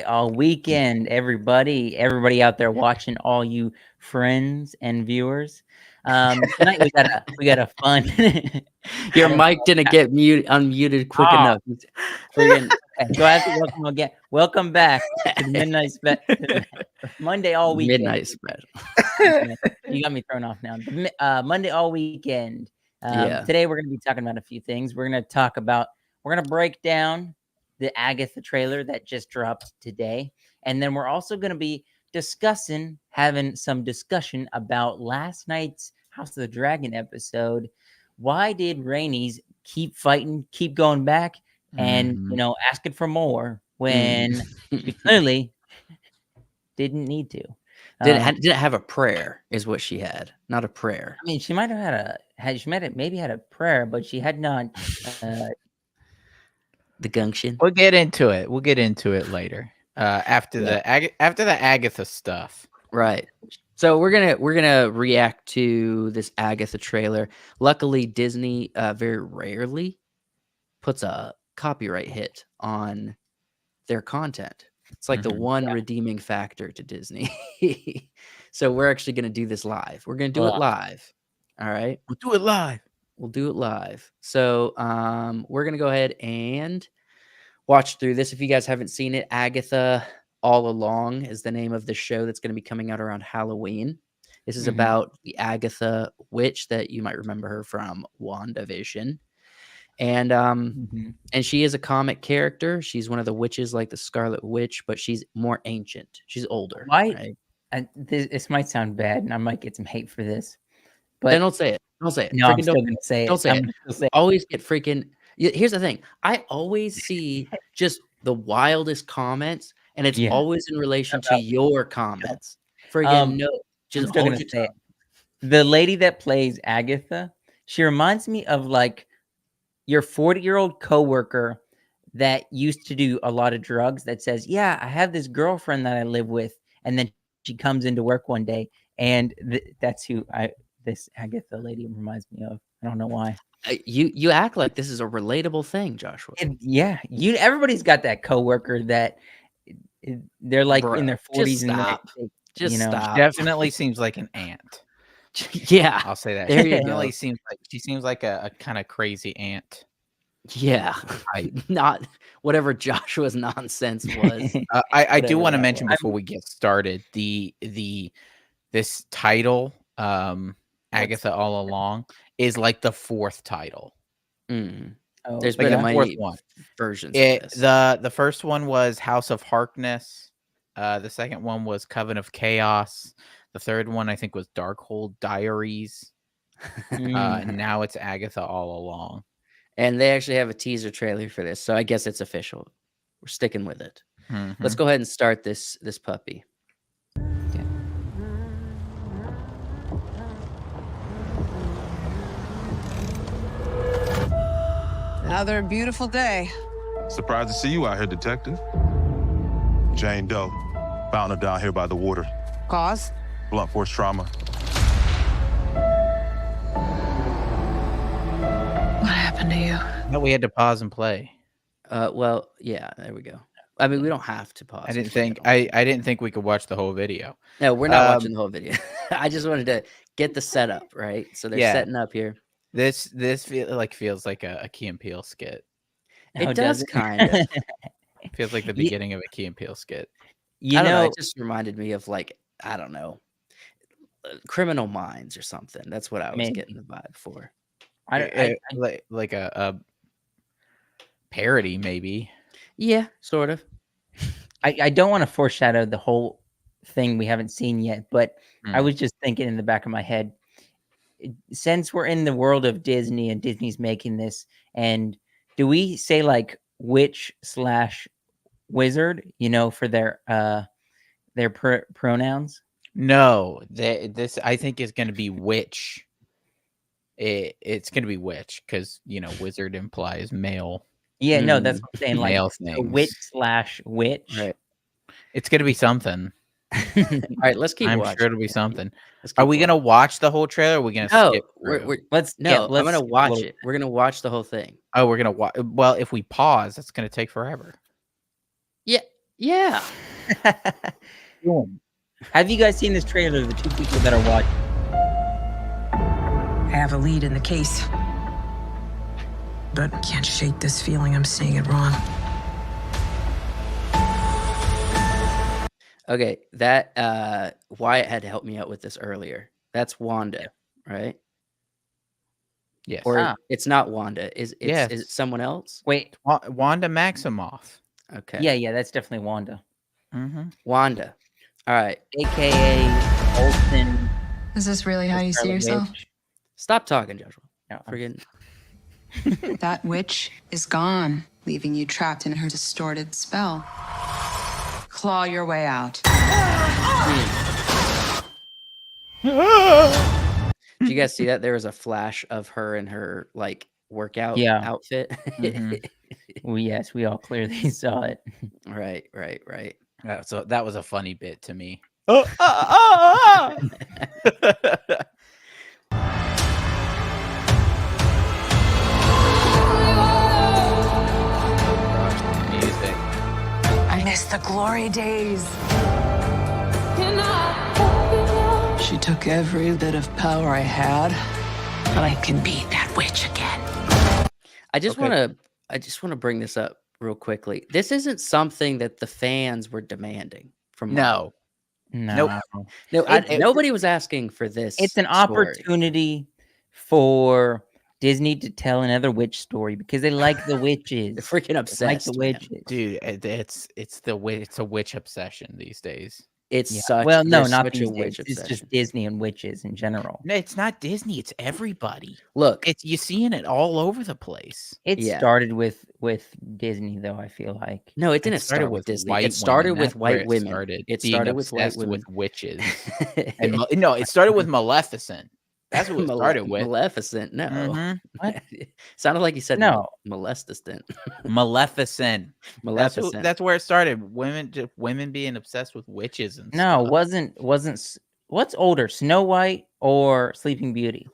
all weekend, everybody out there watching, all you friends and viewers. Tonight we got a fun. Your mic didn't get unmuted quick Oh. enough. Friggin' Okay, so I have to welcome again. Welcome back to the midnight Monday all weekend. midnight special. You got me thrown off now. Monday all weekend. Yeah. Today we're going to be talking about a few things. We're going to break down the Agatha trailer that just dropped today. And then we're also going to be having some discussion about last night's House of the Dragon episode. Why did Rhaenys keep fighting, keep going back, and asking for more when she clearly didn't need to? Didn't have a prayer, is what she had, not a prayer. I mean, she might have maybe had a prayer, but she had not the gumption. We'll get into it. We'll get into it later. After the Agatha stuff. Right. So we're gonna react to this Agatha trailer. Luckily, Disney very rarely puts a copyright hit on their content. It's like the one redeeming factor to Disney. So we're actually gonna do this live. We're gonna do it live. All right. We'll do it live. We'll do it live. So we're gonna go ahead and watch through this. If you guys haven't seen it, Agatha All Along is the name of the show that's going to be coming out around Halloween. This is about the Agatha witch that you might remember her from WandaVision. And and she is a comic character. She's one of the witches like the Scarlet Witch, but she's more ancient. She's older. Why? Right? And this might sound bad, and I might get some hate for this. But then don't say it. Don't say it. No, I'm still going to say it. Don't say it. Always get freaking... Here's the thing. I always see just the wildest comments, and it's always in relation to your comments. Friggin' no. Just I'm still say it. The lady that plays Agatha, she reminds me of like your 40-year-old coworker that used to do a lot of drugs that says, yeah, I have this girlfriend that I live with. And then she comes into work one day, and that's who this Agatha lady reminds me of. I don't know why. You act like this is a relatable thing, Joshua. Everybody's got that coworker that they're like in their 40s and stop. Definitely seems like an aunt. Yeah, I'll say that. There she you definitely go. seems like a kind of crazy aunt. Yeah, not whatever Joshua's nonsense was. I do want to mention before we get started this title, Agatha All Along, is like the fourth title. There's like been the fourth one versions. The first one was House of Harkness. The second one was Coven of Chaos. The third one I think was Darkhold Diaries. And now it's Agatha All Along. And they actually have a teaser trailer for this, so I guess it's official. We're sticking with it. Let's go ahead and start this puppy. Another beautiful day. Surprised to see you out here, Detective. Jane Doe. Found her down here by the water. Cause? Blunt force trauma. What happened to you? No, we had to pause and play. Well, yeah, there we go. I mean, we don't have to pause. I didn't think we could watch the whole video. No, we're not watching the whole video. I just wanted to get the setup, right? So they're setting up here. This feels like a Key and Peele skit. It does kind of. Feels like the beginning of a Key and Peele skit. I don't know. It just reminded me of like, I don't know, Criminal Minds or something. That's what I was getting the vibe for. Like a parody, maybe. Yeah, sort of. I don't want to foreshadow the whole thing we haven't seen yet, but I was just thinking in the back of my head, since we're in the world of Disney and Disney's making this, and do we say like witch/wizard, for their pronouns? No, this I think is going to be witch. It's going to be witch because wizard implies male. Yeah, no, that's what I'm saying. Like witch/witch. Right. It's going to be something. All right, let's keep I'm watching. sure it'll be something. Are we going to watch the whole trailer? Or are we going to skip through? I'm going to watch it. We're going to watch the whole thing. Oh, we're going to watch. Well, if we pause, it's going to take forever. Yeah. Yeah. Have you guys seen this trailer? The two people that are watching. I have a lead in the case, but can't shake this feeling I'm seeing it wrong. Okay, that Wyatt had to help me out with this earlier. That's Wanda, right? Yes. Or it's not Wanda. Is it Yes. someone else? Wait. Wanda Maximoff. Okay. Yeah, that's definitely Wanda, Mm-hmm. Wanda. All right. aka Olsen. Is this really how you see Scarlet yourself? Witch. Stop talking, Joshua. No, Forgetting. That witch is gone, leaving you trapped in her distorted spell. Claw your way out. Did you guys see that? There was a flash of her in her like workout outfit. Mm-hmm. Yes, we all clearly saw it. Right. So that was a funny bit to me. Music. I miss the glory days. She took every bit of power I had, but I can beat that witch again. I just Okay. want to bring this up real quickly. This isn't something that the fans were demanding from Marvel. No. No, Nobody was asking for this. it's an story. opportunity for Disney to tell another witch story because they like the witches. They're freaking They like obsessed, the man. witches. Dude, it's a witch obsession these days. It's Yeah. such Well, no, there's not such these a witch days. It's obsession. just Disney and witches in general. No, it's not Disney. It's everybody. Look, It's you seeing it all over the place. It Yeah. started with Disney, though. I feel like no, it didn't started start with with Disney. white It started women. with That's where white it women. started, It being started with white obsessed women. with witches. And no, it started with Maleficent. That's what it started with. Maleficent. No. Mhm. What? Sounded like you said No. molestistant. Maleficent. Maleficent. That's where it started. Women being obsessed with witches and No, stuff. wasn't. What's older, Snow White or Sleeping Beauty?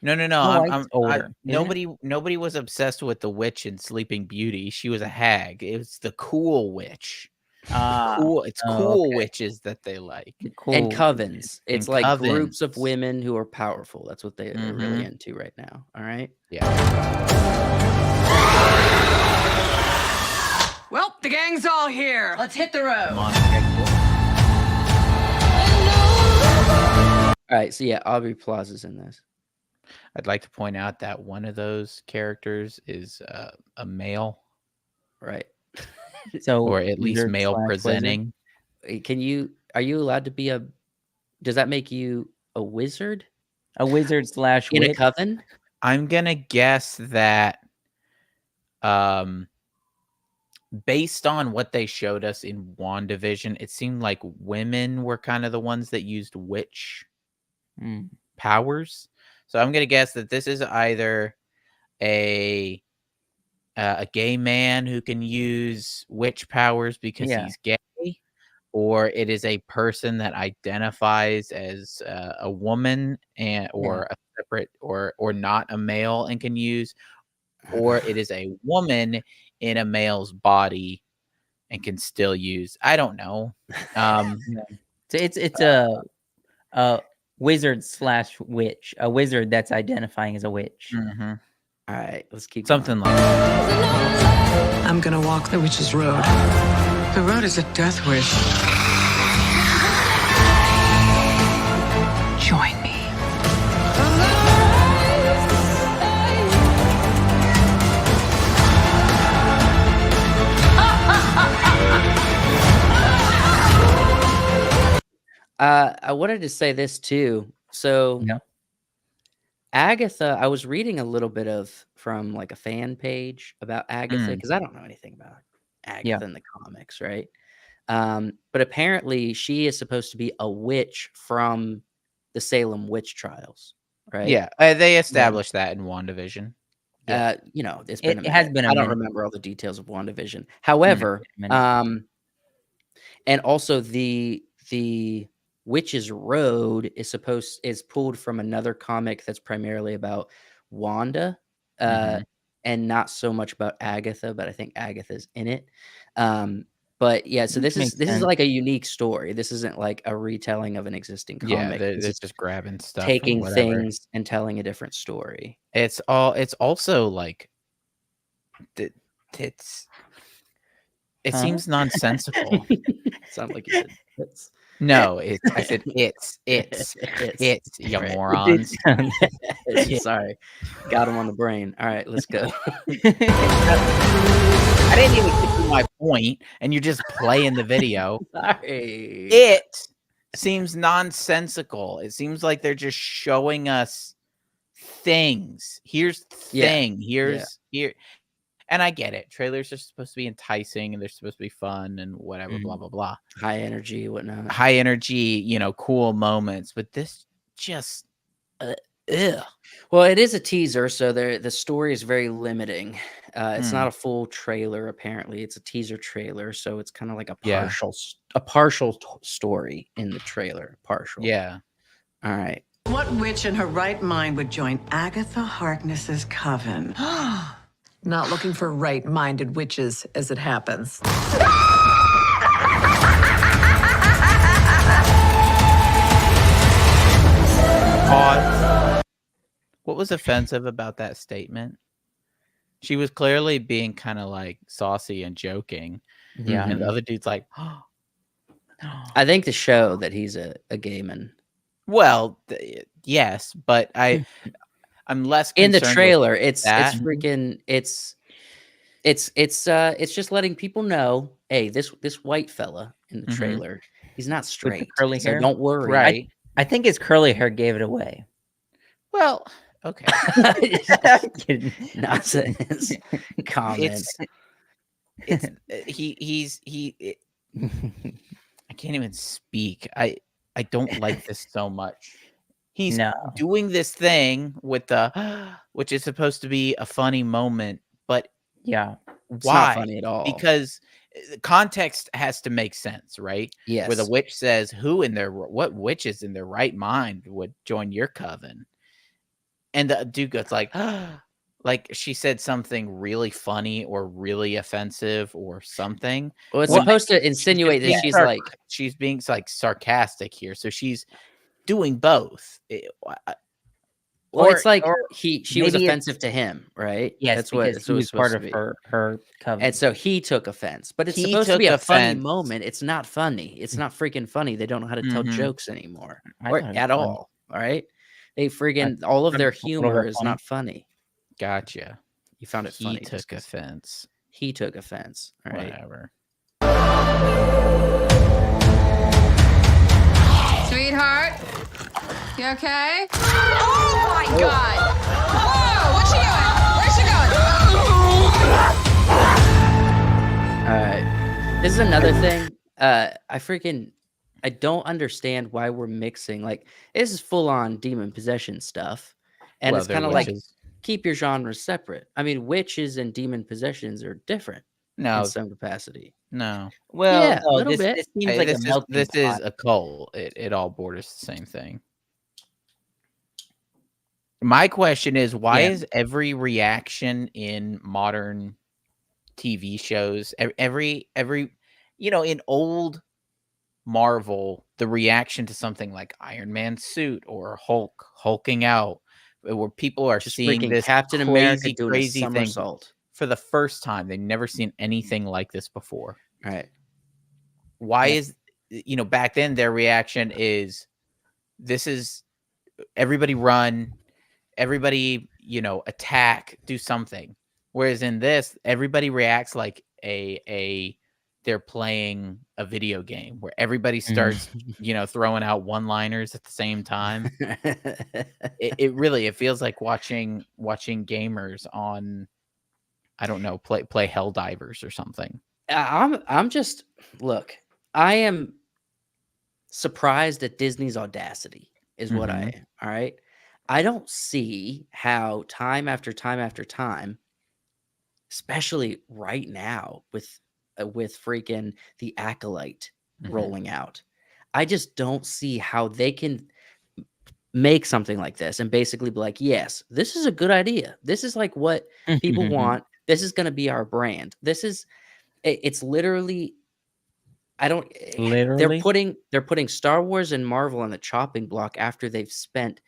No. Snow White's older. Nobody was obsessed with the witch in Sleeping Beauty. She was a hag. It was the cool witch. Cool. It's cool okay. witches that they like. Cool. And covens. It's And like groups of covens. women who are powerful. That's what they're really Mhm. into right now. All right. Yeah. Well, the gang's all here. Let's hit the road. All right. So yeah, Aubrey Plaza's in this. I'd like to point out that one of those characters is a male, Right. So or at least wizard male slash presenting. Are you allowed to be does that make you a wizard wizard. A wizard slash in a witch. coven? I'm gonna guess that, based on what they showed us in WandaVision, it seemed like women were kind of the ones that used witch Mm. powers. So I'm gonna guess that this is either a gay man who can use witch powers because Yeah. he's gay, or it is a person that identifies as a woman or a separate or not a male and can use, or it is a woman in a male's body and can still use. I don't know. So it's a wizard slash witch. A wizard that's identifying as a witch. Mhm. All right, let's keep Something going. like that. I'm gonna walk the witch's road. The road is a death wish. Join me. I wanted to say this too. So Yeah. Agatha, I was reading a little bit from like a fan page about Agatha because I don't know anything about Agatha in the comics, right? But apparently she is supposed to be a witch from the Salem witch trials, right? Yeah, they established that in WandaVision. It's been It has been a I don't minute. remember all the details of WandaVision. However, and also the Witch's Road is pulled from another comic that's primarily about Wanda, and not so much about Agatha, but I think Agatha's in it. But yeah, so this Makes is sense. like a unique story. This isn't like a retelling of an existing Yeah, comic. they're This is just grabbing stuff or taking whatever. things and telling a different story. It's also like it Huh? seems nonsensical. Sound like you said it's No, I said it's you Right. morons. Sorry. Got him on the brain. All right, let's go. I didn't even get to my point, and you're just playing the video. Sorry. It seems nonsensical. It seems like they're just showing us things. Here's thing. Here. And I get it. Trailers are supposed to be enticing and they're supposed to be fun and whatever, blah, blah, blah. High energy, whatnot. High energy, cool moments. But this just Well, it is a teaser, so the story is very limiting. It's not a full trailer. Apparently, it's a teaser trailer, so it's kind of like a partial story in the trailer. Partial. Yeah. All right. What witch in her right mind would join Agatha Harkness's coven? Not looking for right-minded witches, as it happens. Pause. What was offensive about that statement? She was clearly being kind of like saucy and joking. Yeah. And the other dude's like, oh. I think to show that he's a gay man. Well, yes, but I'm less In the concerned with trailer. It's that. freaking it's just letting people know, hey, this white fella in the trailer, he's not straight. curly so hair? don't worry. Right. I think his curly hair gave it away. Well, okay. I'm kidding. Nonsense comment. It's I can't even speak. I don't like this so much. He's doing this thing with which is supposed to be a funny moment, but Yeah. It's why? not funny at all. Because the context has to make sense, right? Yes. Where the witch says, what witches in their right mind would join your coven? And the dude goes like she said something really funny or really offensive or something. Well, it's supposed to insinuate that she's being like sarcastic here. So she's doing both. Well, it's like she was maybe offensive to him, right? Yes, that's what because he was part of her coven. And so he took offense. But it's He supposed to took be a funny offense. moment. It's not funny. It's not freaking funny. They don't know how to tell jokes anymore. I Or thought it was at funny. all. All right. They friggin' all of their found it a little humor bit is funny. not funny. Gotcha. You found it funny. He took offense. He took offense. All right. Whatever. Sweetheart, you okay? Oh my God! Whoa! What's she doing? Where's she going? All right. This is another thing. I don't understand why we're mixing. Like, this is full on demon possession stuff. And Well, it's kind of they're like, witches. keep your genres separate. I mean, witches and demon possessions are different No, in some capacity. no. Well, Yeah, a little this, bit. this seems Hey, like this a melting is pot. a cult. It all borders the same thing. My question is, why is every reaction in modern TV shows, every in old Marvel, the reaction to something like Iron Man's suit or Hulk hulking out, where people are Just seeing freaking this Captain America crazy, doing crazy a thing somersault. for the first time. They've never seen anything like this before. Right. Why is back then their reaction is, this is everybody run, everybody attack, do something. Whereas in this, everybody reacts like they're playing a video game where everybody starts throwing out one-liners at the same time. It really feels like watching gamers on, I don't know, play Helldivers or something. I'm just look. I am surprised at Disney's audacity, is what I am. All right. I don't see how time after time after time, especially right now with freaking The Acolyte rolling out, I just don't see how they can make something like this and basically be like, yes, this is a good idea. This is like what people want. This is going to be our brand. It's literally I don't. Literally. They're putting Star Wars and Marvel on the chopping block after they've spent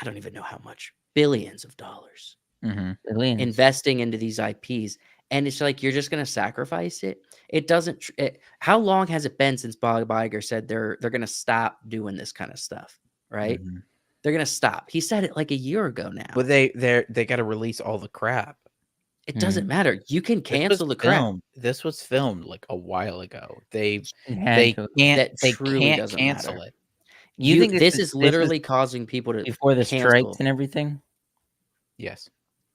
I don't even know how much billions of dollars Billions. investing into these IPs, and it's like you're just gonna sacrifice it. It doesn't. How long has it been since Bob Iger said they're gonna stop doing this kind of stuff? Right? They're gonna stop. He said it like a year ago now. But they got to release all the crap. It doesn't matter. You can cancel the crap. This was filmed like a while ago. They Had to. That truly can't doesn't cancel matter. it. You think this is literally causing people to before the cancel. strikes and everything? Yes.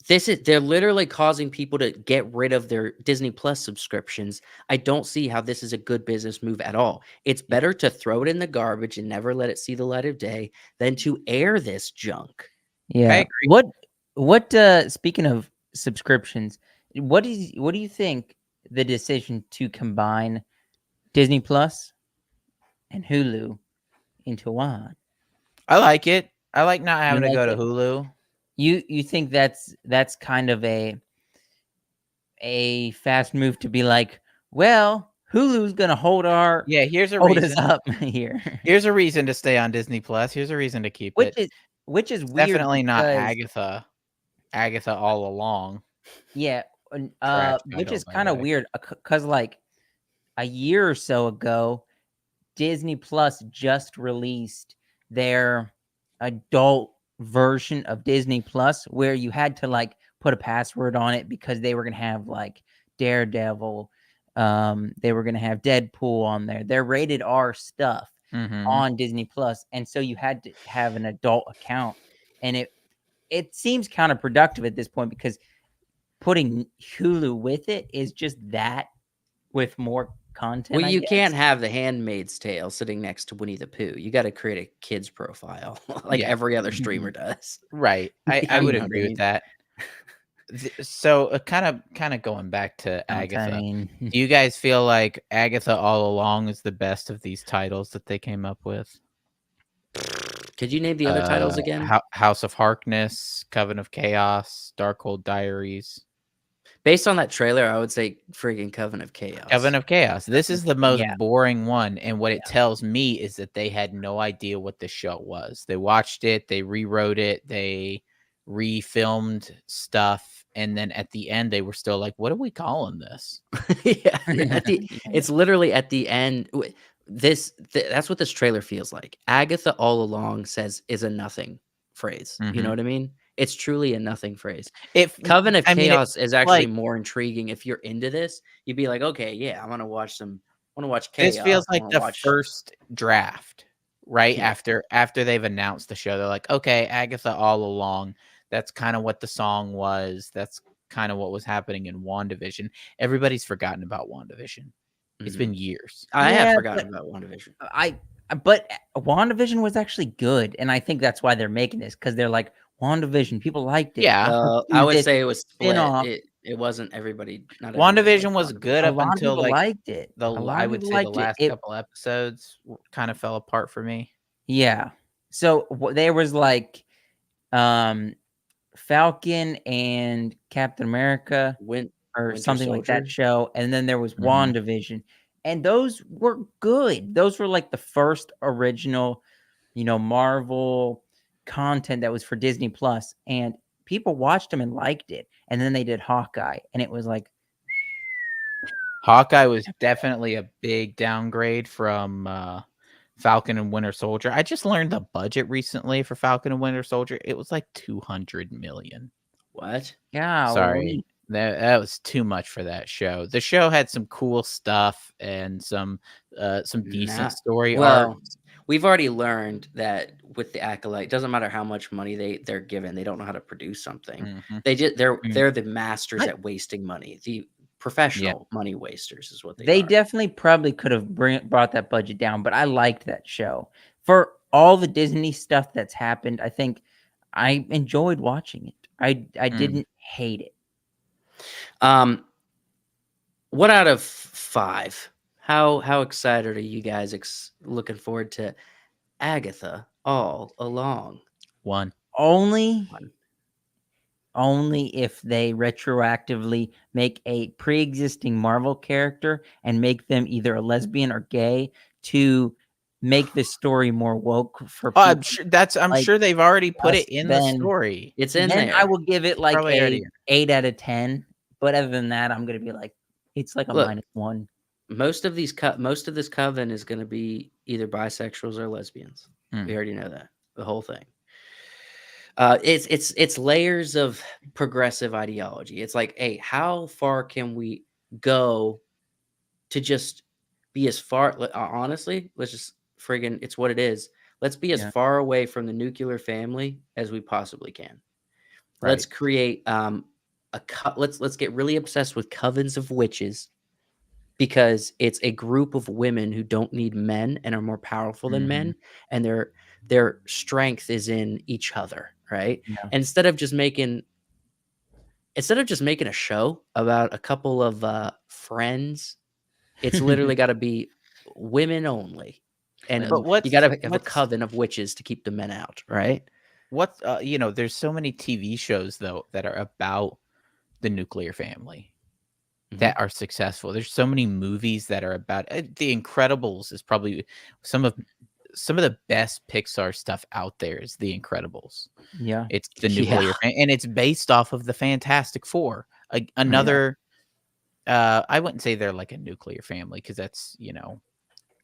They're literally causing people to get rid of their Disney Plus subscriptions. I don't see how this is a good business move at all. It's better to throw it in the garbage and never let it see the light of day than to air this junk. Yeah. agree. What speaking of subscriptions, what do you think the decision to combine Disney Plus and Hulu into one? I like it. I like not having to like go to it? Hulu. You think that's kind of a fast move to be like, well, Hulu's gonna hold Here's a hold us reason. up here. Here's a reason to stay on Disney Plus. Here's a reason to keep it. Which is weird. Definitely not because- Agatha. Agatha All Along. Yeah, Trash which title, is by kind the of way. weird because like a year or so ago, Disney Plus just released their adult version of Disney Plus where you had to like put a password on it because they were gonna have like Daredevil, they were gonna have Deadpool on there. They're rated R stuff on Disney Plus, and so you had to have an adult account, and it seems counterproductive at this point because putting Hulu with it is just that with more content. Well, I you guess. can't have the Handmaid's Tale sitting next to Winnie the Pooh. You got to create a kid's profile like every other streamer does. Right. I would know what I agree mean? with that. So kind of going back to Agatha. Do you guys feel like Agatha All Along is the best of these titles that they came up with? Could you name the other titles again? House of Harkness, Coven of Chaos, Darkhold Diaries. Based on that trailer, I would say friggin' Coven of Chaos. Coven of Chaos. This is the most Yeah. boring one, and what it tells me is that they had no idea what the show was. They watched it, they rewrote it, they refilmed stuff, and then at the end they were still like, "What are we calling this?" It's literally at the end. That's what this trailer feels like. Agatha All Along is a nothing phrase. You know what I mean? It's truly a nothing phrase. Coven of Chaos is actually more intriguing. If you're into this, you'd be like, okay, yeah, I want to watch Chaos. This feels like the first draft, right? Yeah. After they've announced the show, they're like, okay, Agatha All Along. That's kind of what the song was. That's kind of what was happening in WandaVision. Everybody's forgotten about WandaVision. It's been years. I have forgotten about WandaVision. But WandaVision was actually good, and I think that's why they're making this because they're like WandaVision. People liked it. Yeah, I would say it was split. Spin-off. It wasn't everybody. Not WandaVision was good up lot of until people like liked it. I would say the last couple episodes kind of fell apart for me. Yeah. So there was like Falcon and Captain America or something like that show, and then there was WandaVision, and those were good. Those were like the first original, Marvel content that was for Disney Plus, and people watched them and liked it. And then they did Hawkeye, and it was like Hawkeye was definitely a big downgrade from Falcon and Winter Soldier. I just learned the budget recently for Falcon and Winter Soldier. It was like 200 million. What? Yeah. Sorry. That was too much for that show. The show had some cool stuff and some decent story arcs. We've already learned that with the Acolyte, it doesn't matter how much money they're given, they don't know how to produce something. They're the masters at wasting money. The professional money wasters is what they are. Definitely probably could have brought that budget down, but I liked that show. For all the Disney stuff that's happened, I think I enjoyed watching it. I didn't hate it. 1 out of 5. How excited are you guys looking forward to Agatha All Along? 1. Only only if they retroactively make a pre-existing Marvel character and make them either a lesbian or gay to make the story more woke for Oh, people. I'm like sure they've already put us, it in the then story. It's in then I there. will give it It's like probably already a in. 8 out of 10. But other than that, I'm gonna be like, it's like a Look, -1. most of this coven is going to be either bisexuals or lesbians. Hmm. We already know that, the whole thing. It's layers of progressive ideology. It's like, hey, how far can we go to just be as far? Honestly, let's just friggin', it's what it is. Let's be as Yeah. far away from the nuclear family as we possibly can. Let's Right. create let's get really obsessed with covens of witches, because it's a group of women who don't need men and are more powerful than men, and their strength is in each other, right? Yeah. And instead of just making a show about a couple of friends, it's literally got to be women only, and But you got to have a what's coven of witches to keep the men out, right? there's so many TV shows though that are about the nuclear family that are successful. There's so many movies that are about The Incredibles is probably some of the best Pixar stuff out there is The Incredibles. Yeah. It's the Yeah. nuclear and it's based off of the Fantastic Four. Another I wouldn't say they're like a nuclear family because that's,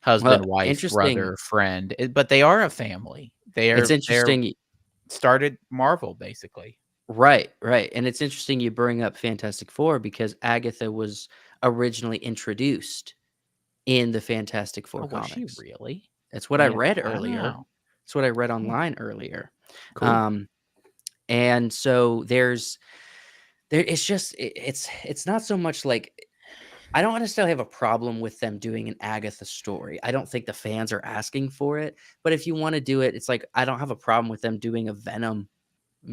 husband, Well, wife, interesting. brother, friend, but they are a family. It's They're interesting. started Marvel basically. Right, right. And it's interesting you bring up Fantastic Four, because Agatha was originally introduced in the Fantastic Four Oh, was she comics. really? That's what I Yeah. read earlier. Wow. That's what I read online earlier. Cool. And so it's not so much like, I don't necessarily have a problem with them doing an Agatha story. I don't think the fans are asking for it, but if you want to do it, it's like, I don't have a problem with them doing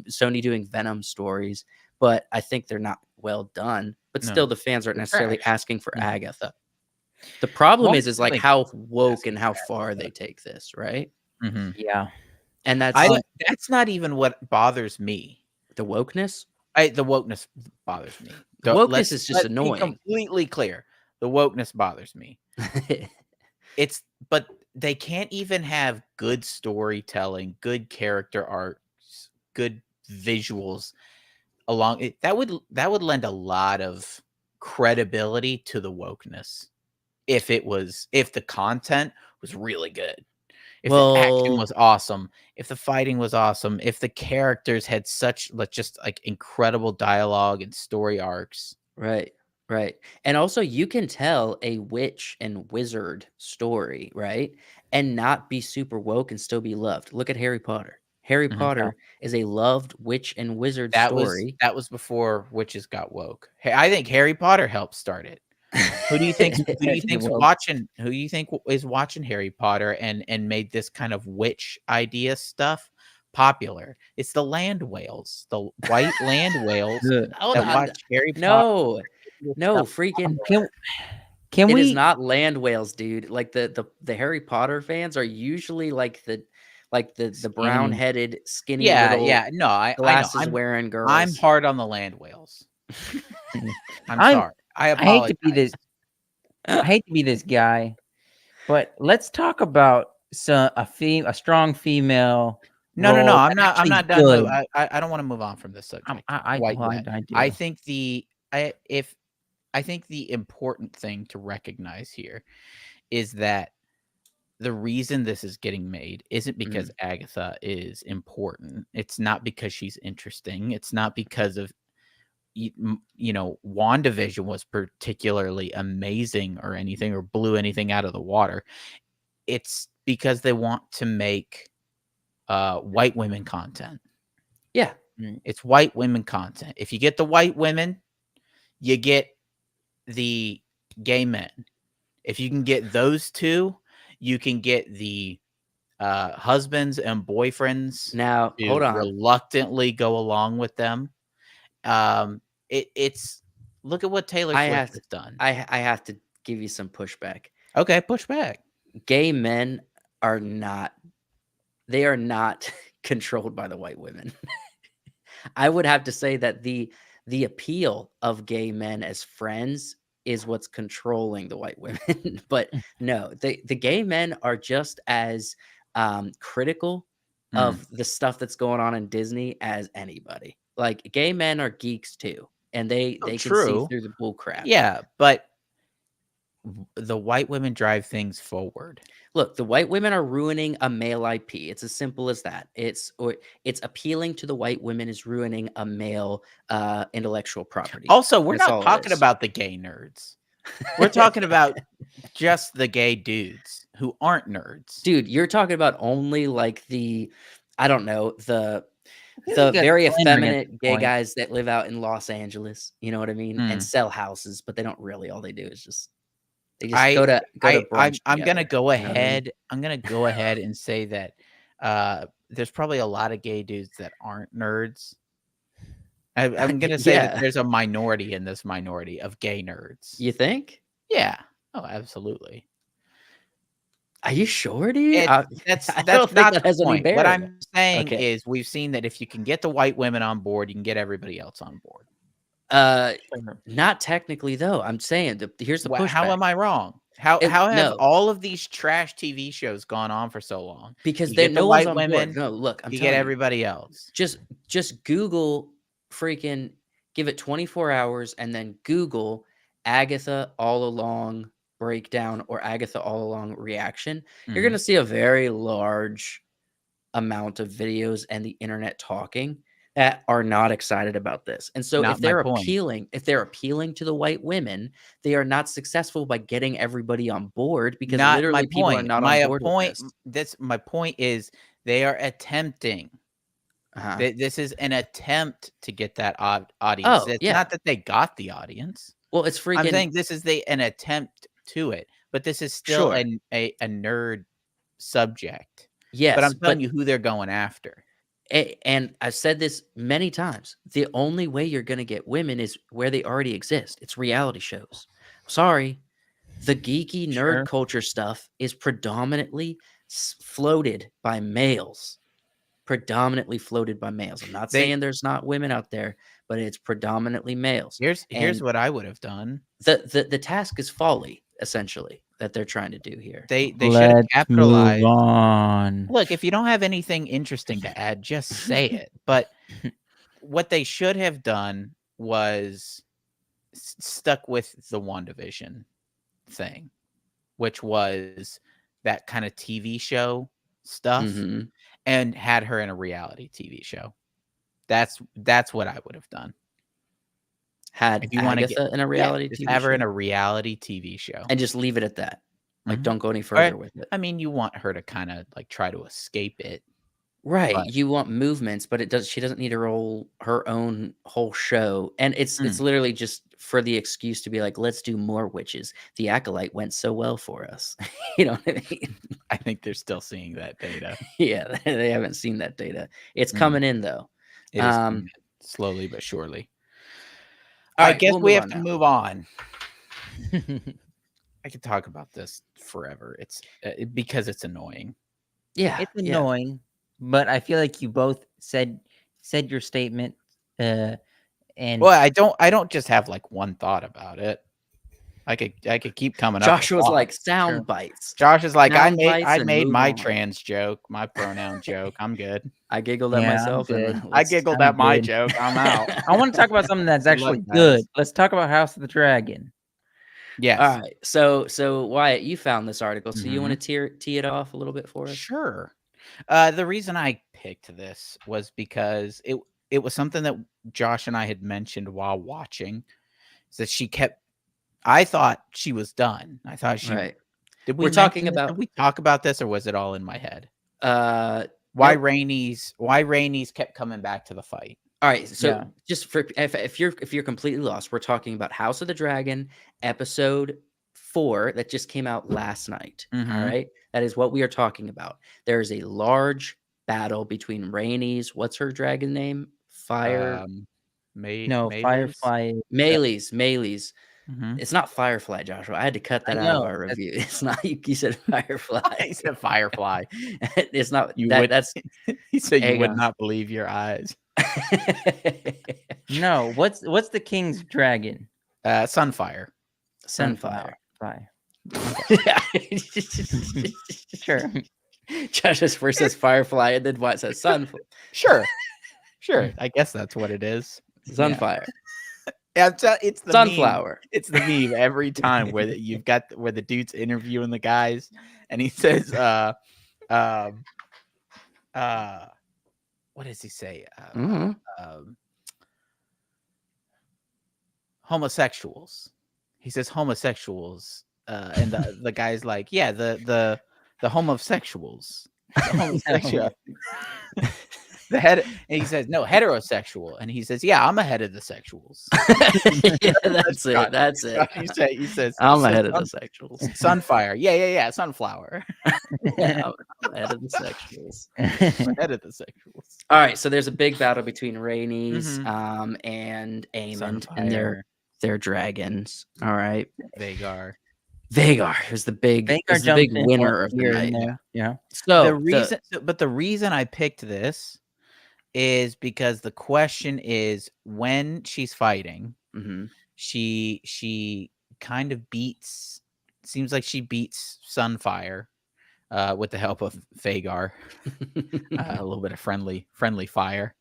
Sony doing Venom stories, but I think they're not well done. But still, No, the fans aren't they're necessarily trash. asking for Mhm. Agatha. The problem Well, is like like how woke and how Agatha. far they take this, right? Mhm. Yeah. And That's not even what bothers me. the wokeness. The wokeness bothers me. The wokeness is just Let's be annoying. completely clear. The wokeness bothers me. But they can't even have good storytelling, good character arcs, good visuals along it. That would lend a lot of credibility to the wokeness if the content was really good. If the action Well, was awesome, if the fighting was awesome, if the characters had such just like incredible dialogue and story arcs. right, right. And also, you can tell a witch and wizard story, right? And not be super woke and still be loved. Look at Harry Potter. Harry Mhm. Potter is a loved witch and wizard That was story. before witches got woke. Hey, I think Harry Potter helped start it. Who do you think Well, is watching Harry Potter and made this kind of witch idea stuff popular? It's the land whales, the white land whales Hold that on. watch Harry Potter. No, Stuff freaking. Can It is we not land whales, dude. Like the Harry Potter fans are usually like the brown headed, skinny Yeah, little yeah. No, I know. glasses wearing girls. I'm hard on the land whales. I'm I'm- sorry. I I hate apologize. to be this I hate to be this guy, but let's talk about a strong female. No. role I'm that not. I'm actually not done. good. I don't want to move on from this subject quite yet. I do. I think I think the important thing to recognize here is that the reason this is getting made isn't because Agatha is important. It's not because she's interesting. It's not because of WandaVision was particularly amazing or anything or blew anything out of the water. It's because they want to make white women content. Yeah. It's white women content. If you get the white women, you get the gay men. If you can get those two, you can get the husbands and boyfriends Now, to hold on. reluctantly go along with them. It's look at what Taylor Swift has done. I have to give you some pushback. Okay, push back. Gay men are not controlled by the white women. I would have to say that the appeal of gay men as friends is what's controlling the white women. But no, the gay men are just as critical of the stuff that's going on in Disney as anybody. Like gay men are geeks too, and they can see true. through the bull crap. Yeah, but the white women drive things forward. Look, the white women are ruining a male IP. It's as simple as that. It's appealing to the white women is ruining a male intellectual property. Also, we're That's not all it talking is. about the gay nerds. We're talking about just the gay dudes who aren't nerds. Dude, you're talking about only like the, I don't know, the feel like that's very pandering at effeminate this gay point. guys that live out in Los Angeles. You know what I mean? And sell houses, but they don't really. All they do is just they just go to brunch. I'm gonna together, go you know what I mean? ahead. I'm gonna go ahead and say that there's probably a lot of gay dudes that aren't nerds. I'm gonna say that Yeah. there's a minority in this minority of gay nerds. You think? Yeah. Oh, absolutely. Are you sure, dude? That's I don't that's think not that the has any point. What bearing. I'm saying Okay. is we've seen that if you can get the white women on board, you can get everybody else on board. Not technically though. I'm saying here's the pushback. How am I wrong? How It- have no. all of these trash TV shows gone on for so long? Because You there get the no one's white on women, board. No, look, I'm you telling get you. everybody else. Just Google freaking give it 24 hours and then Google Agatha All Along breakdown or Agatha All Along reaction. You're Mhm. going to see a very large amount of videos and the internet talking that are not excited about this. And so Not if my they're point. appealing to the white women, they are not successful by getting everybody on board because Not literally my people are point. not My on board point. with This my point is they are attempting. this. This is an attempt to get that audience. Oh, It's yeah. not that they got the audience. Well, it's freaking I'm saying this is an attempt to it, but this is still Sure. a nerd subject. yes, But I'm telling you who they're going after. And I've said this many times. The only way you're going to get women is where they already exist. It's reality shows. Sorry. The geeky nerd Sure. culture stuff is predominantly floated by males. Predominantly floated by males. I'm not saying there's not women out there, but it's predominantly males. Here's And what I would have done. the task is folly, essentially, that they're trying to do here. They should have Let's capitalized. move on. Look, if you don't have anything interesting to add, just say it. But what they should have done was stuck with the WandaVision thing, which was that kind of TV show stuff, Mhm. and had her in a reality TV show. That's what I would have done. Had If you want to Agatha in a reality just TV have her show in a reality TV show. and just leave it at that. Like, Mhm. don't go any further with it. I mean, you want her to kind of like try to escape it. Right. But You want movements, but she doesn't need her own whole show. And it's literally just for the excuse to be like, let's do more witches. The Acolyte went so well for us. You know what I mean? I think they're still seeing that data. Yeah, they haven't seen that data. It's Mm. coming in though. It is coming in slowly but surely. All I right, guess we'll we move have on to now. move on. I could talk about this forever. It's because it's annoying. Yeah. It's yeah. annoying, but I feel like you both said your statement. And Well, I don't just have like one thought about it. I could keep coming up. Josh with was thoughts. like sound bites. Josh is like, Sound bites I and made move my on. trans joke, my pronoun joke. I'm good. I giggled at Yeah, I'm myself. And good. I giggled I'm at my good. joke. I'm out. I want to talk about something that's Good actually luck, guys. good. Let's talk about House of the Dragon. Yes. All right. So Wyatt, you found this article. So you want to tee it off a little bit for us? Sure. The reason I picked this was because it was something that Josh and I had mentioned while watching. Is that I thought she was done. I thought she. Right. Did we We're talking mention this? about- Did we talk about this, or was it all in my head? Why Rhaenys kept coming back to the fight. All right, so Yeah. just for if you're completely lost, we're talking about House of the Dragon episode 4 that just came out last night. All Mhm. right, that is what we are talking about. There is a large battle between Rhaenys. What's her dragon name? Fire. No, Melees? Firefly. Melees. Mhm. It's not Firefly, Joshua. I had to cut that I out of know, our that's- review. It's not. You said Firefly. He said Firefly. It's not. You would- That's He said you would Aegon. not believe your eyes. No, what's the king's dragon? Sunfire. Sunfire. Fire. Yeah. Sure. Josh just first says Firefly and then what says Sure. I guess that's what it is. Sunfire. Yeah, it's the Sunflower. Meme. It's the meme every time where you've got where the dude's interviewing the guys, and he says, what does he say? Homosexuals. He says homosexuals, and the guy's like, yeah, the homosexuals. The homosexual. The head, and he says no, heterosexual, and he says, yeah, I'm ahead of the sexuals. Yeah, that's it. That's it. He says I'm ahead of the sexuals. Sunfire. Yeah, sunflower. Yeah, I'm ahead of the sexuals. I'm ahead of the sexuals. All right, so there's a big battle between Rhaenys and Aemond and their dragons. All right, Vhagar is the big winner of the night. Yeah. So the reason I picked this is because the question is when she's fighting, she kind of seems like she beats Sunfire with the help of Vhagar. A little bit of friendly fire.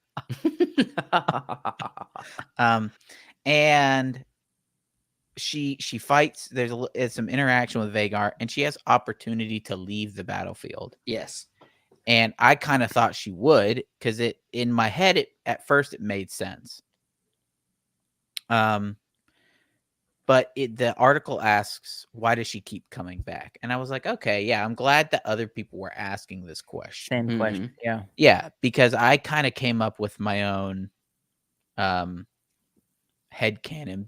And she fights. There's some interaction with Vhagar, and she has opportunity to leave the battlefield. Yes. And I kind of thought she would, because in my head at first it made sense. But the article asks, why does she keep coming back? And I was like, okay, yeah, I'm glad that other people were asking this question. Same question. Yeah. Yeah, because I kind of came up with my own headcanon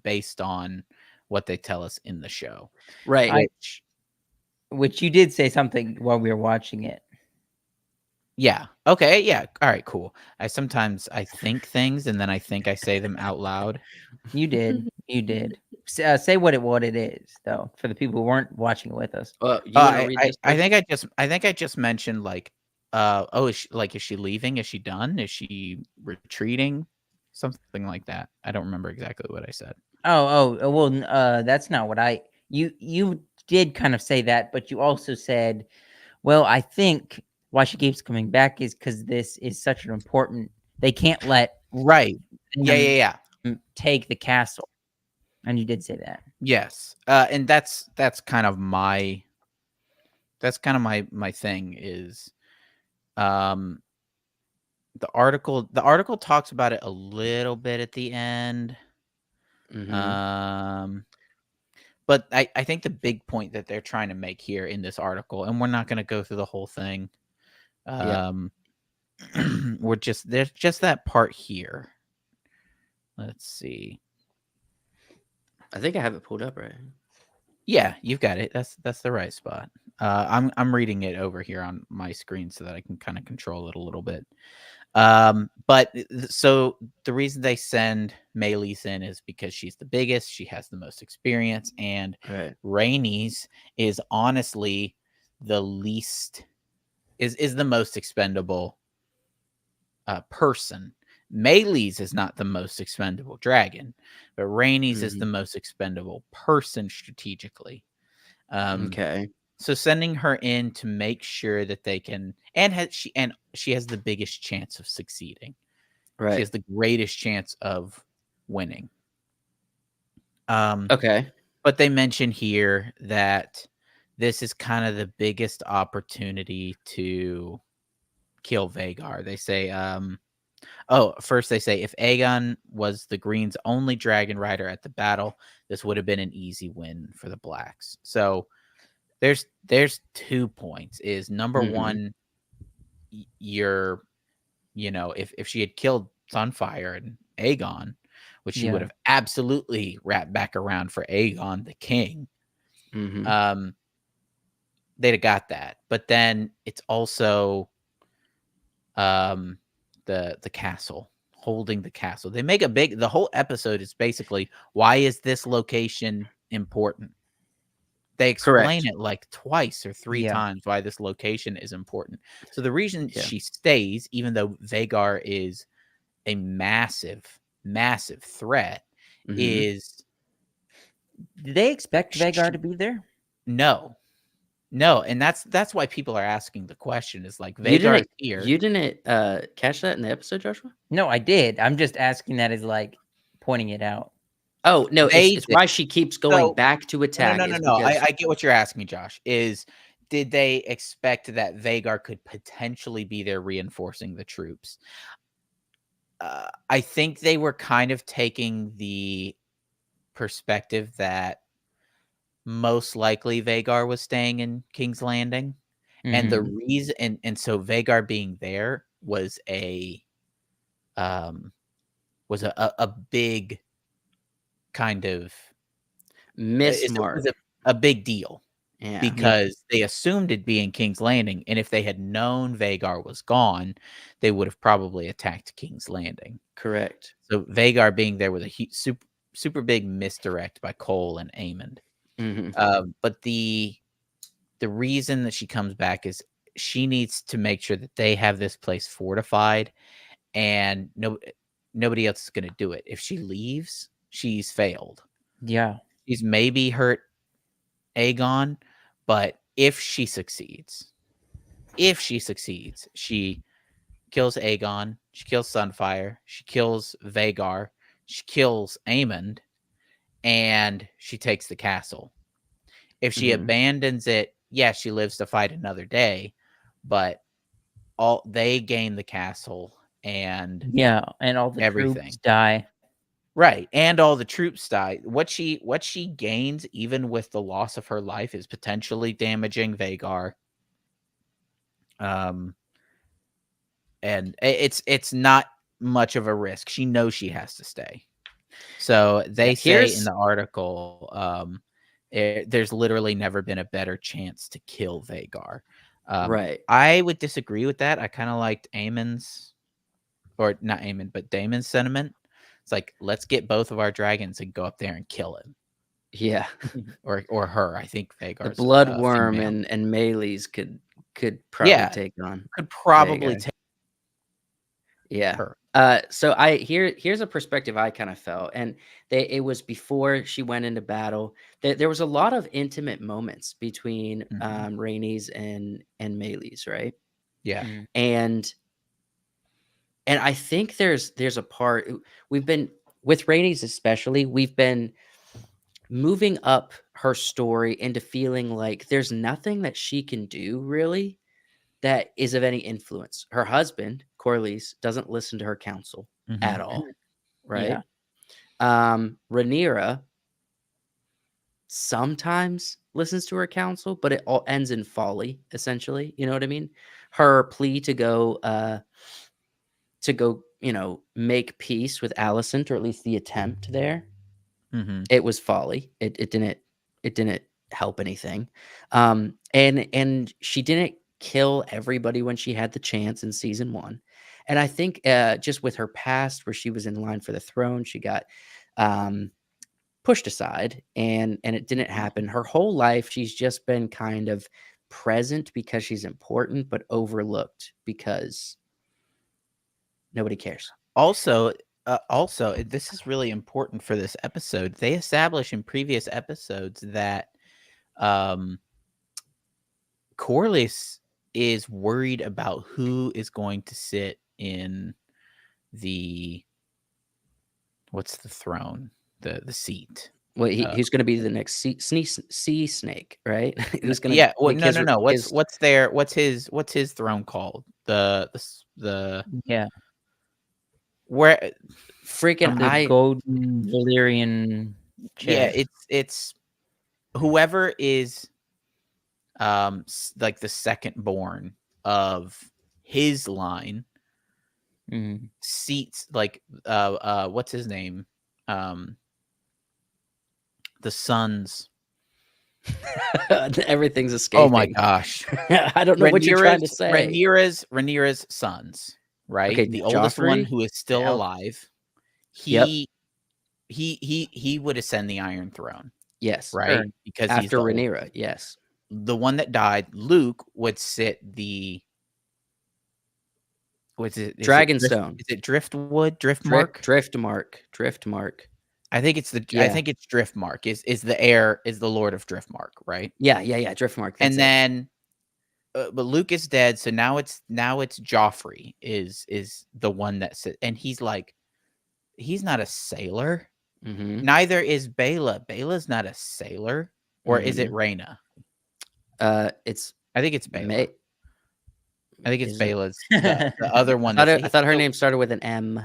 based on what they tell us in the show. Right. Which you did say something while we were watching it. Yeah. Okay. Yeah. All right. Cool. I think things and then I think I say them out loud. You did. You did. Say what it is though, for the people who weren't watching it with us. I think I just mentioned like, is she leaving? Is she done? Is she retreating? Something like that. I don't remember exactly what I said. Well, that's not what you did kind of say that, but you also said, well, I think why she keeps coming back is because this is such an important. They can't let Yeah. take the castle, and you did say that. Yes, and that's kind of my thing is, the article talks about it a little bit at the end. But I think the big point that they're trying to make here in this article, and we're not going to go through the whole thing. There's just that part here. Let's see. I think I have it pulled up right. Yeah, you've got it. That's the right spot. I'm reading it over here on my screen so that I can kind of control it a little bit. But so the reason they send Meleys in is because she's the biggest, she has the most experience, and Rhaenys is honestly the least is the most expendable person. Meleys is not the most expendable dragon, but Rhaenys is the most expendable person strategically. Okay. So sending her in to make sure that they can, she has the biggest chance of succeeding. Right. She has the greatest chance of winning. Okay. But they mention here that this is kind of the biggest opportunity to kill Vhagar. They say, first they say if Aegon was the Green's only dragon rider at the battle, this would have been an easy win for the Blacks. So there's 2 points. Is number one, if she had killed Sunfire and Aegon, which she would have absolutely wrapped back around for Aegon the king, they'd have got that. But then it's also the castle, holding the castle. They make the whole episode is basically, why is this location important? They explain it like twice or 3 times why this location is important. So the reason she stays, even though Vhagar is a massive, massive threat Mhm. is Did they expect Vhagar to be there? no. No, and that's why people are asking the question is like You Vhagar is didn't here. you didn't catch that in the episode, Joshua? No, I did. I'm just asking that as like pointing it out. Oh, no, They it's did. why she keeps going So- back to attack. No. is because I get what you're asking, Josh. Is did they expect that Vhagar could potentially be there reinforcing the troops? I think they were kind of taking the perspective that most likely Vhagar was staying in King's Landing. And the Mhm. reason and so Vhagar being there was a big kind of it mismark. was a big deal Yeah. because they assumed it'd be in King's Landing, and if they had known Vhagar was gone, they would have probably attacked King's Landing. Correct. So Vhagar being there was a super big misdirect by Cole and Aemond. But the reason that she comes back is she needs to make sure that they have this place fortified, and nobody else is going to do it. If she leaves, she's failed. Yeah. She's maybe hurt Aegon, but if she succeeds, she kills Aegon, she kills Sunfire, she kills Vhagar, she kills Aemond, and she takes the castle. If she abandons it, yes, she lives to fight another day, but they gain the castle and Yeah, and all the everything. troops die. Right, and all the troops die. What she gains, even with the loss of her life, is potentially damaging Vhagar. And it's not much of a risk. She knows she has to stay. So they say in the article, there's literally never been a better chance to kill Vhagar. Right. I would disagree with that. I kind of liked Damon's sentiment. It's like, let's get both of our dragons and go up there and kill him. Yeah. or her. I think The Vhagar's Bloodworm female. and Melees could probably take on. Could probably Vhagar. take Yeah. her. So here's a perspective I kind of felt, and it was before she went into battle. There was a lot of intimate moments between Rhaenys and Melees, right? Yeah. And I think there's a part we've been with Rhaenys especially. We've been moving up her story into feeling like there's nothing that she can do really that is of any influence. Her husband, Corlys, doesn't listen to her counsel at all, right? Rhaenyra sometimes listens to her counsel, but it all ends in folly, essentially. You know what I mean? Her plea to go, make peace with Alicent, or at least the attempt there, it was folly. It didn't help anything. And she didn't kill everybody when she had the chance in season 1. And I think just with her past, where she was in line for the throne, she got pushed aside, and it didn't happen. Her whole life, she's just been kind of present because she's important, but overlooked because nobody cares. Also, this is really important for this episode. They established in previous episodes that Corlys is worried about who is going to sit in what's the throne, the seat. Well, he's going to be the next sea snake, right? Who's going to? Yeah. Well, no. What's his throne called? The Yeah. where freaking the golden Valyrian chair. Yeah, it's whoever is like the second born of his line seats, like what's his name? The sons. Everything's escaping. Oh my gosh. I don't know what you're trying to say. Rhaenyra's sons, right? Okay, the oldest one Joffrey? who is still alive. He would ascend the Iron Throne. Yes. Right? Because he's after Rhaenyra, yes. The one that died, Luke, would sit the What's it? Dragonstone. Is it Driftwood? Driftmark? Driftmark. I think it's I Yeah. think it's Driftmark. Is the heir is the Lord of Driftmark, right? Yeah. Driftmark. And that's it. then, but Luke is dead, so now it's Joffrey is the one and he's like, he's not a sailor. Mhm. Neither is Bela. Bela's not a sailor, or is it Rhaena? It's I think it's Bela. May. I think it's Is it? Bela's the other one. I thought her name started with an M.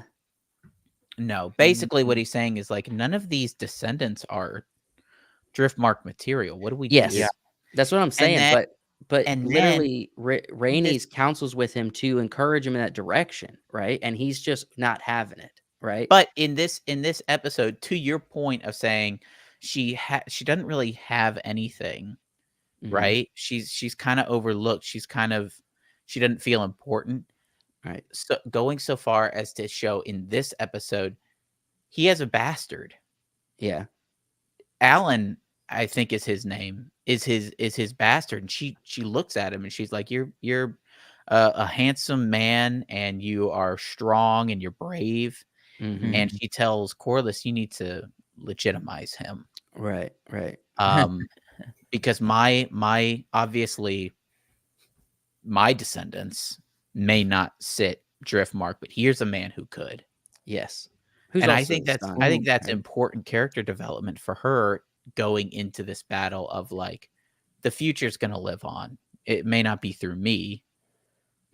No, basically what he's saying is like none of these descendants are Driftmark material. What do we Yes, do? that's what I'm saying. then- but and literally, Rhaenys counsels with him to encourage him in that direction, right? And he's just not having it, right? But in this episode, to your point of saying she doesn't really have anything, Mhm. right? She's kind of overlooked. She doesn't feel important. Right. So going so far as to show in this episode, he has a bastard. Yeah. Alan, I think is his name, is his bastard. And she looks at him and she's like, you're a handsome man and you are strong and you're brave. Mhm. And she tells Corlys, you need to legitimize him. Right. Because my obviously my descendants may not sit Driftmark, but here's a man who could. Yes. And I also think the that's son, I think that's right? important character development for her going into this battle of like the future's gonna live on. It may not be through me.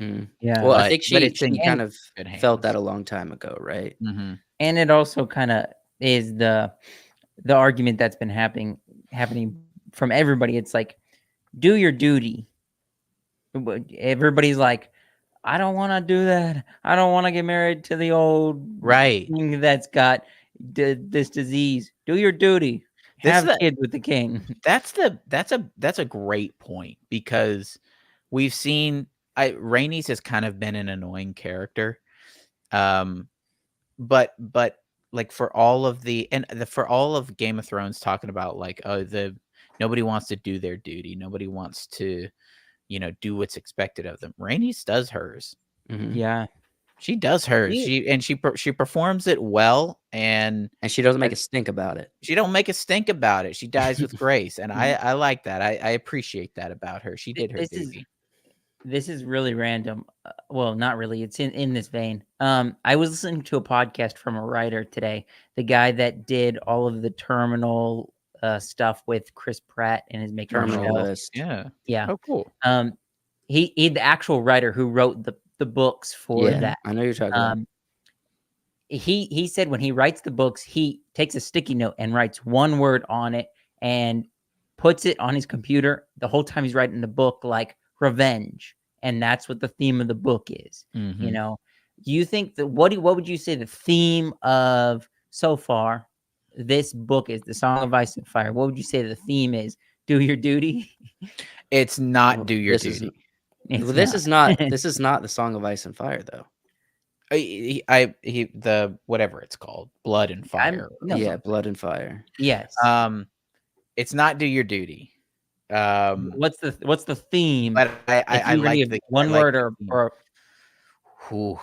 Mm. Yeah. Well, I but- think but she it's in kind of good felt that hands. a long time ago, right? Mm-hmm. And it also kind of is the argument that's been happening from everybody. It's like, do your duty. Everybody's like, I don't want to do that. I don't want to get married to the old Right. king that's got this disease. Do your duty. This Have is the- kids with the king. That's a great point because we've seen Rhaenys has kind of been an annoying character. But like for all of for all of Game of Thrones talking about like, oh, nobody wants to do their duty. Nobody wants to, do what's expected of them. Rhaenys does hers. Mhm. Yeah. She does hers. Yeah. She performs it well, and And she doesn't make a stink about it. she don't make a stink about it. She dies with grace, and I like that. I appreciate that about her. She did her duty. This is really random. Well, not really. It's in this vein. I was listening to a podcast from a writer today, the guy that did all of the Terminal stuff with Chris Pratt and his making Terminal show. List. Yeah. Yeah. Oh, cool. He the actual writer who wrote the books for Yeah, that. I know you're talking about. He said when he writes the books, he takes a sticky note and writes one word on it and puts it on his computer the whole time he's writing the book, like revenge, and that's what the theme of the book is. Mhm. Do you think that what would you say the theme of so far this book is? The Song of Ice and Fire. What would you say the theme is? Do your duty. It's not Well, do your this is- duty. It's This is not this is not the Song of Ice and Fire though. The whatever it's called, Blood and Fire. No. Yeah, Blood and Fire. Yes. It's not do your duty. What's the theme? But If I you were to like give the one I like word the theme. or Whew.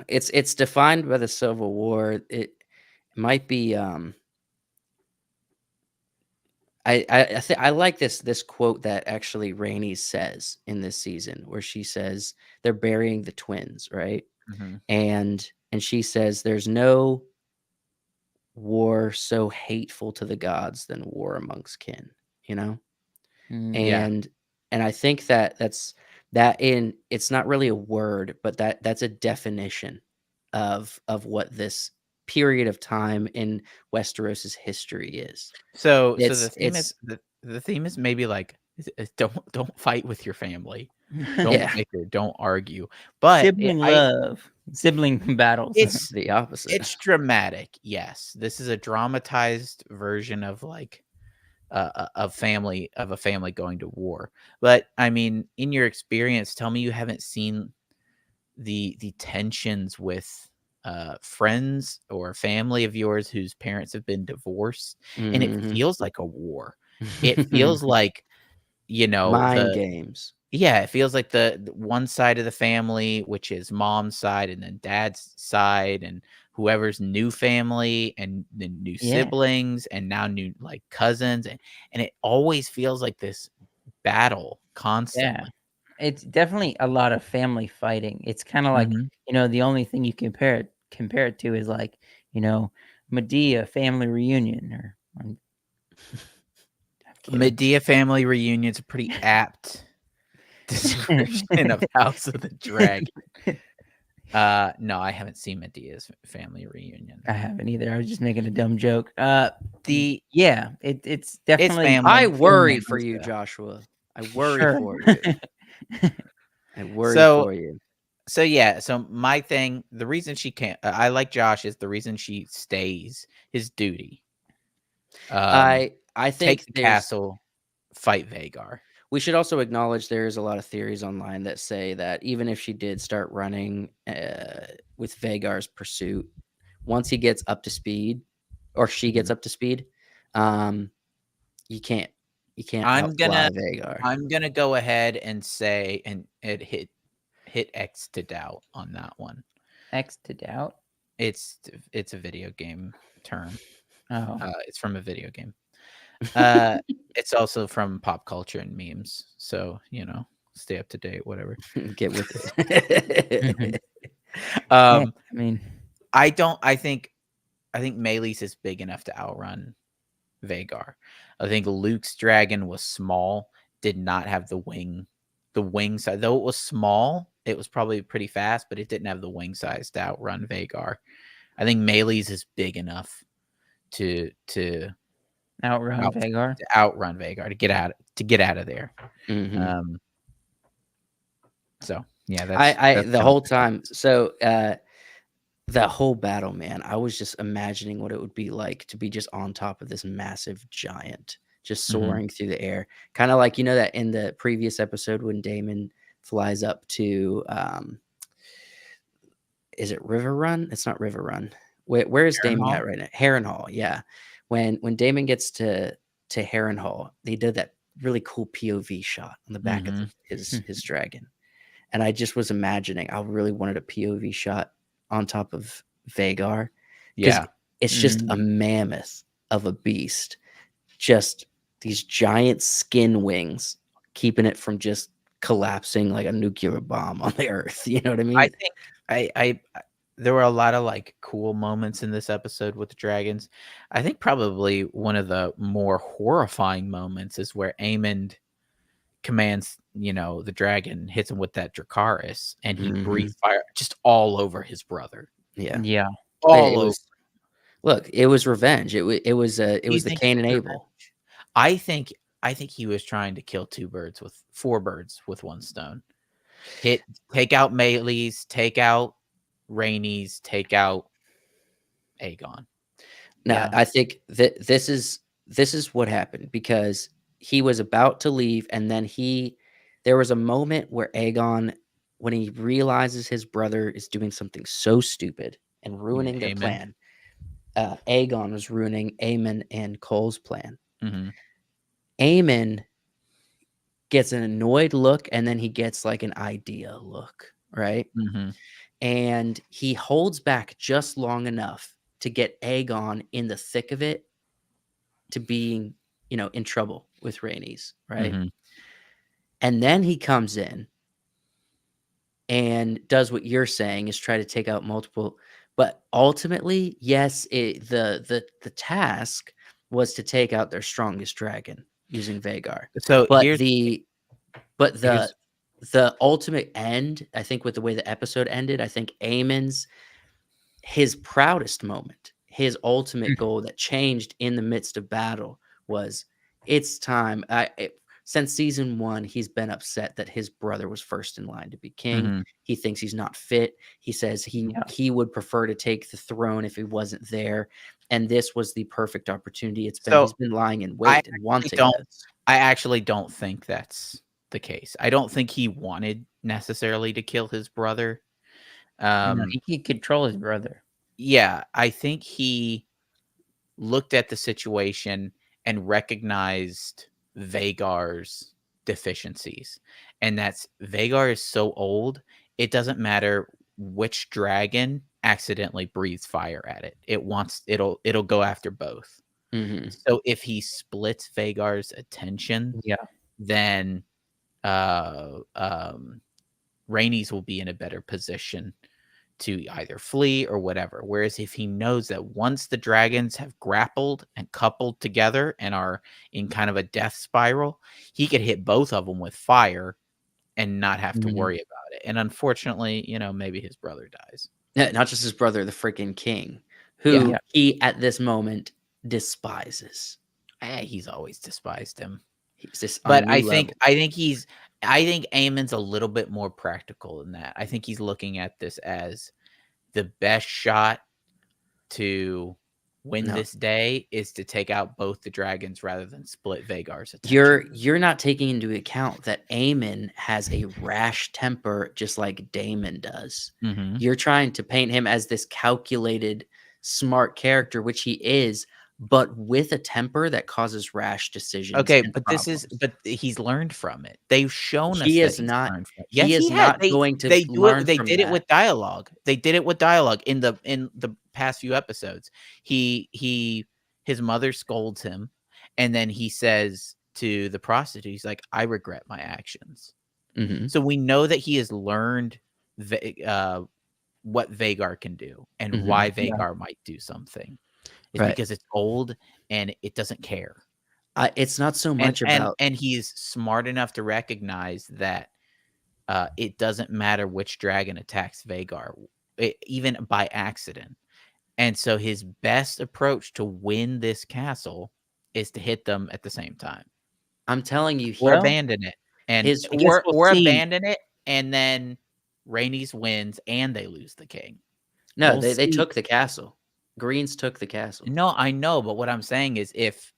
It's defined by the Civil War. It might be I like this quote that actually Rhaenys says in this season, where she says they're burying the twins, right? Mhm. And she says there's no war so hateful to the gods than war amongst kin, Yeah. and I think it's not really a word, but that's a definition of what this period of time in Westeros's history is. So It's- the theme it's- is the theme is maybe like don't fight with your family. Don't Yeah. bicker, don't argue. But Sibling love, sibling battles. it's The opposite. it's dramatic. Yes, this is a dramatized version of like a family going to war. But I mean, in your experience, tell me you haven't seen the tensions with friends or family of yours whose parents have been divorced, and it Mhm. feels like a war. It feels like mind the games. Yeah, it feels like the one side of the family, which is mom's side and then dad's side and whoever's new family and the new Yeah. siblings and now new like cousins and it always feels like this battle Yeah. constantly. It's definitely a lot of family fighting. It's kinda like, Mhm. the only thing you compare it to is like, Medea family reunion or I'm kidding. Medea family reunion's a pretty apt description of House of the Dragon. No, I haven't seen Medea's family reunion. I haven't either. I was just making a dumb joke. The Yeah, it's definitely family. I worry family for you, stuff. Joshua. I worry Sure. for you. I worry So for you. so yeah, so my thing, the reason she can't I like Josh is the reason she stays his duty. I Take think the there's castle, fight Vhagar. we should also acknowledge there's a lot of theories online that say that even if she did start running with Vagar's pursuit, once he gets up to speed or she gets up to speed, um, you can't I'm outfly gonna Vhagar. I'm gonna go ahead and say and it hit X to doubt on that one. X to doubt. It's a video game term. Oh. It's from a video game. It's also from pop culture and memes. So, stay up to date, whatever. Get with it. Mhm. Yeah, Um, I mean, I think Melee's is big enough to outrun Vhagar. I think Luke's dragon was small, did not have the wing size. Though it was small, it was probably pretty fast, but it didn't have the wing size to outrun Vhagar. I think Melee's is big enough to outrun Vhagar. outrun Vhagar to get out of there. Mhm. So yeah, I that's the kinda whole what I think. time. So the whole battle, man, I was just imagining what it would be like to be just on top of this massive giant, just Mhm. soaring through the air. Kind of like that in the previous episode when Damon flies up to is it River Run? It's not River Run. Where is Damon Harrenhal? at right now? Harrenhal, yeah. When Damon gets to Harrenhal, they did that really cool POV shot on the back of Mhm. his dragon. And I just was imagining, I really wanted a POV shot on top of Vhagar because Yeah. it's just a Mm. mammoth of a beast. Just these giant skin wings keeping it from just collapsing like a nuclear bomb on the earth. You know what I I mean? think there were a lot of, like, cool moments in this episode with the dragons. I think probably one of the more horrifying moments is where Aemond commands, the dragon, hits him with that Dracarys, and he Mhm. breathes fire just all over his brother. Yeah. Yeah. It All over. was look, it was revenge. It was Do you the think Cain it and was Abel. revenge? I think he was trying to kill four birds with one stone. Take out Melees, take out Rhaenys, take out Aegon. No, Yeah. I think that this is what happened because he was about to leave, and then there was a moment where Aegon, when he realizes his brother is doing something so stupid and You mean ruining their Aemond? plan, Aegon was ruining Aemon and Cole's plan. Mhm. Aemon gets an annoyed look, and then he gets like an idea look, right? Mhm. And he holds back just long enough to get Aegon in the thick of it to being, in trouble with Rhaenys, right? Mhm. And then he comes in and does what you're saying is try to take out multiple, but ultimately, yes, the task was to take out their strongest dragon using Vhagar. So But here's but here's the ultimate end, I think with the way the episode ended, I think Aemon's his proudest moment, his ultimate goal that changed in the midst of battle was it's time. Since season 1, he's been upset that his brother was first in line to be king. Mhm. He thinks he's not fit. He says Yeah. he would prefer to take the throne if he wasn't there. And this was the perfect opportunity. So He's been lying in I wait and wanting don't this. I actually don't think that's the case. I don't think he wanted necessarily to kill his brother. No, Um, he could control his brother. yeah, I think he looked at the situation and recognized Vagar's deficiencies and that's Vhagar is so old, it doesn't matter which dragon accidentally breathes fire at it. It'll go after both. Mm-hmm. So if he splits Vhagar's attention, Yeah. then Rhaenys will be in a better position to either flee or whatever. Whereas if he knows that once the dragons have grappled and coupled together and are in kind of a death spiral, he could hit both of them with fire and not have to worry about it. And unfortunately, maybe his brother dies. Yeah, not just his brother, the freaking king, who Yeah. he at this moment despises. He's always despised him. He's just But I think Aemond's a little bit more practical than that. I think he's looking at this as the best shot to win this day is to take out both the dragons rather than split Vhagar's attention. You're not taking into account that Aemon has a rash temper just like Daemon does. Mhm. You're trying to paint him as this calculated, smart character, which he is, but with a temper that causes rash decisions. Okay, and but problems. he's learned from it. They've shown us He that is he's not- learned from it. he is not going to learn They from did it that. with dialogue. They did it with dialogue in the past few episodes. His mother scolds him, and then he says to the prostitute, he's like, "I regret my actions." Mhm. So we know that he has learned what Vhagar can do and Mhm. why Vhagar might do something. It's Right. because it's old and it doesn't care. It's not so much about And he's smart enough to recognize that it doesn't matter which dragon attacks Vhagar, even by accident. And so his best approach to win this castle is to hit them at the same time, I'm telling you, or Well, abandon it, and I guess we'll see. abandon it, and then Rhaenys wins and they lose the king. no, we'll they see. took the castle. Greens took the castle. No, I know, but what I'm saying is if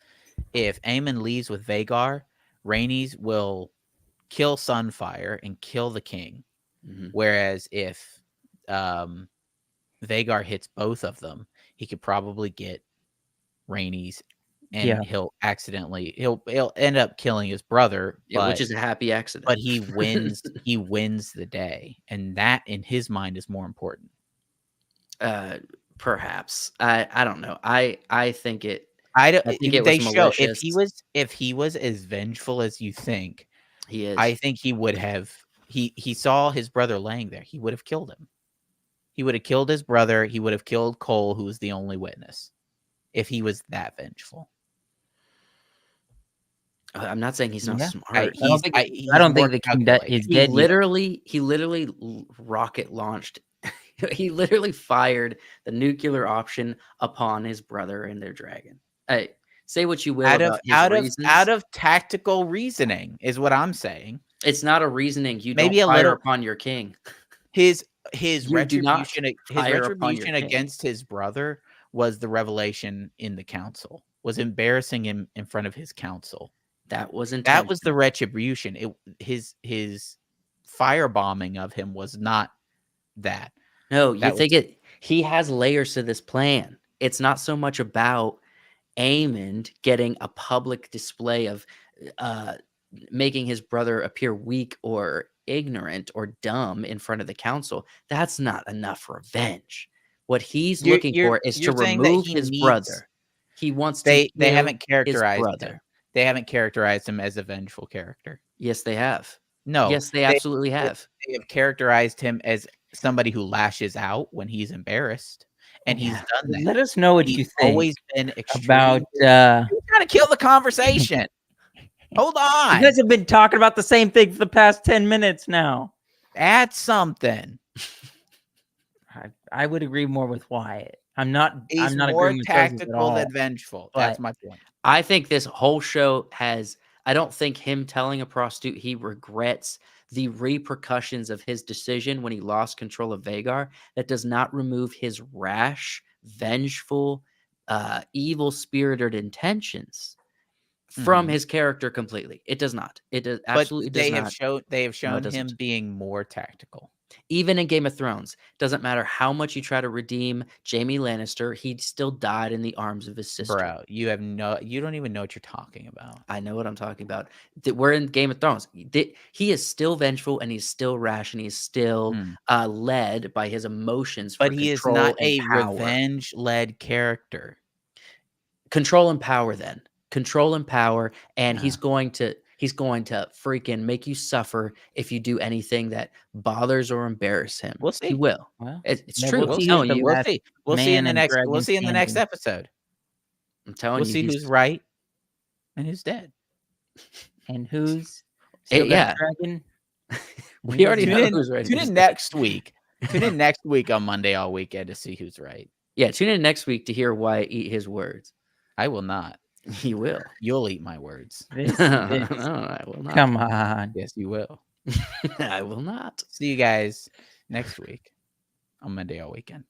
Aemon leaves with Vhagar, Rhaenys will kill Sunfire and kill the king. Mhm. Whereas if Vhagar hits both of them, he could probably get Rhaenys, and he'll end up killing his brother, Yeah, but, which is a happy accident. but he wins the day, and that in his mind is more important. Perhaps. I don't know. I think it I don't. think it They was show malicious. if he was as vengeful as you think, he is. I think he would have. He saw his brother laying there. He would have killed him. He would have killed his brother. He would have killed Cole, who was the only witness, if he was that vengeful. I'm not saying he's not Yeah. smart. I don't think the king is He dead yet. literally rocket launched. He literally fired the nuclear option upon his brother and their dragon. Say what you will about his reasons. out of tactical reasoning is what I'm saying. It's not a reasoning. You Maybe don't a fire little- upon your king. His You do not fire upon your retribution king. against his brother was the revelation in the council. Was embarrassing him in front of his council. That was intentional. That was the retribution. His firebombing of him was not that. No, you That think he has layers to this plan. It's not so much about Aemond getting a public display of making his brother appear weak or ignorant or dumb in front of the council. That's not enough revenge. What he's looking for is to you're saying that remove he his needs- brother. He wants to They kill haven't his characterized him. brother. They haven't characterized him as a vengeful character. Yes, they have. No. Yes, they absolutely have. They have characterized him as somebody who lashes out when he's embarrassed, and he's done that. Let us know what you He's think always been extremely about. You're trying to kill the conversation. Hold You on. guys have been talking about the same thing for the past 10 minutes now. Add something. I would agree more with Wyatt. I'm not He's more more tactical than vengeful. That's but- my point. I think this whole show has. I don't think him telling a prostitute he regrets the repercussions of his decision when he lost control of Vhagar. That does not remove his rash, vengeful, evil-spirited intentions from his character completely. It does not. It does absolutely But they does have not. shown they have shown him doesn't. being more tactical. Even in Game of Thrones, doesn't matter how much you try to redeem Jaime Lannister, he still died in the arms of his sister. Bro, you don't even know what you're talking about. I know what I'm talking about. We're in Game of Thrones. He is still vengeful, and he's still rash, and he's still led by his emotions. But he is not a revenge-led character. Control and power, then. Control and power, and he's going to freaking make you suffer if you do anything that bothers or embarrass him. We'll see. He will. Well, It's yeah, true. we'll I'm see telling who's you. the We'll see. We'll see in the man next. and We'll see in the next dragon episode. I'm telling We'll you. see who's right and who's dead. And who's still yeah. dragon? We already Tune know in, who's right. tune in next week. Tune in next week on Monday all weekend to see who's right. Yeah, tune in next week to hear Wyatt eat his words. I will not. He will. You'll eat my words. This, No, I will not. come on. Yes, you will. I will not. See you guys next week on Monday all weekend.